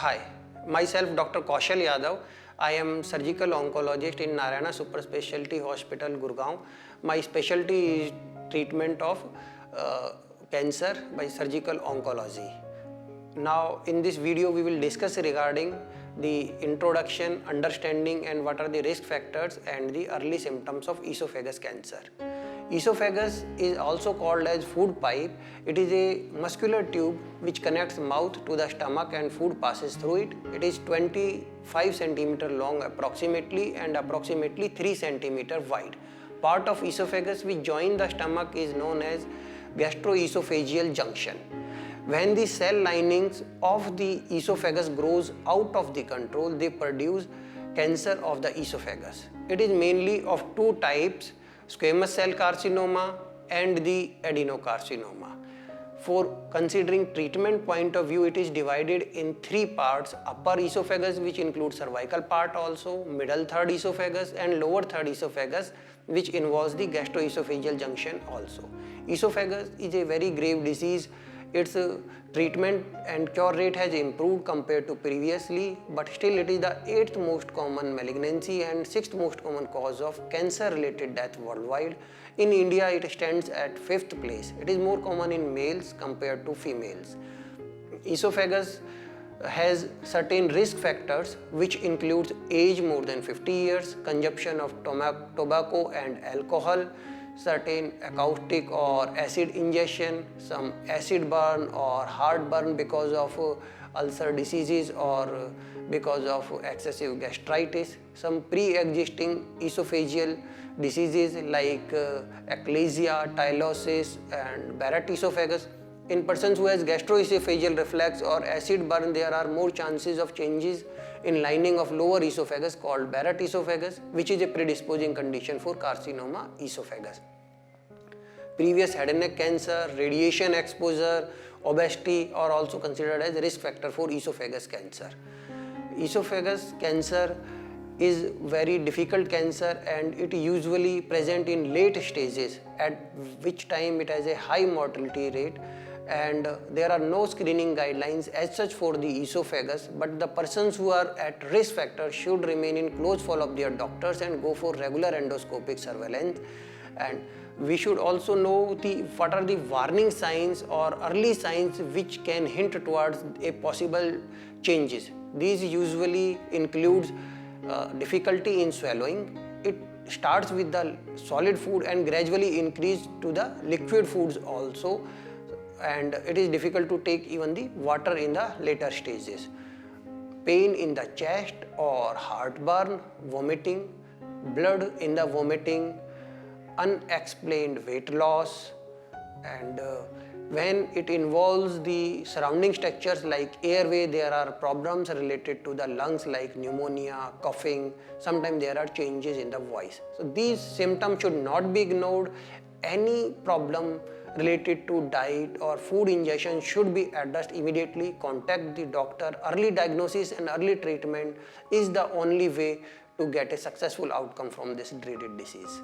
Hi, myself Dr. Kaushal Yadav. I am surgical oncologist in Narayana Super Specialty Hospital, Gurgaon. My specialty is treatment of cancer by surgical oncology. Now in this video we will discuss regarding the introduction, understanding and what are the risk factors and the early symptoms of esophagus cancer. Esophagus is also called as food pipe. It is a muscular tube which connects mouth to the stomach and food passes through it. It is 25 cm long approximately and approximately 3 cm wide. Part of esophagus which join the stomach is known as gastroesophageal junction. When the cell linings of the esophagus grows out of the control, they produce cancer of the esophagus. It is mainly of two types, squamous cell carcinoma and the adenocarcinoma. For considering treatment point of view, it is divided in three parts: upper esophagus, which includes cervical part also, middle third esophagus and lower third esophagus, which involves the gastroesophageal junction also. Esophagus is a very grave disease. Its treatment and cure rate has improved compared to previously, but still it is the 8th most common malignancy and 6th most common cause of cancer related death worldwide. In India it stands at 5th place. It is more common in males compared to females. Esophagus has certain risk factors which includes age more than 50 years, consumption of tobacco and alcohol, certain acoustic or acid ingestion, some acid burn or heartburn because of ulcer diseases or because of excessive gastritis, some pre-existing esophageal diseases like achalasia, tylosis and Barrett esophagus. In persons who has gastroesophageal reflux or acid burn, there are more chances of changes in lining of lower esophagus called Barrett esophagus, which is a predisposing condition for carcinoma esophagus. Previous head and neck cancer, radiation exposure, obesity are also considered as risk factor for esophagus cancer. Esophagus cancer is very difficult cancer and it usually present in late stages, at which time it has a high mortality rate, and there are no screening guidelines as such for the esophagus, but the persons who are at risk factor should remain in close follow of their doctors and go for regular endoscopic surveillance. And we should also know what are the warning signs or early signs which can hint towards a possible changes. These usually includes difficulty in swallowing. It starts with the solid food and gradually increase to the liquid foods also, and it is difficult to take even the water in the later stages. Pain in the chest or heartburn, vomiting, blood in the vomiting, unexplained weight loss, and when it involves the surrounding structures like airway, there are problems related to the lungs like pneumonia, coughing, sometimes there are changes in the voice. So these symptoms should not be ignored. Any problem related to diet or food ingestion should be addressed immediately. Contact the doctor. Early diagnosis and early treatment is the only way to get a successful outcome from this dreaded disease.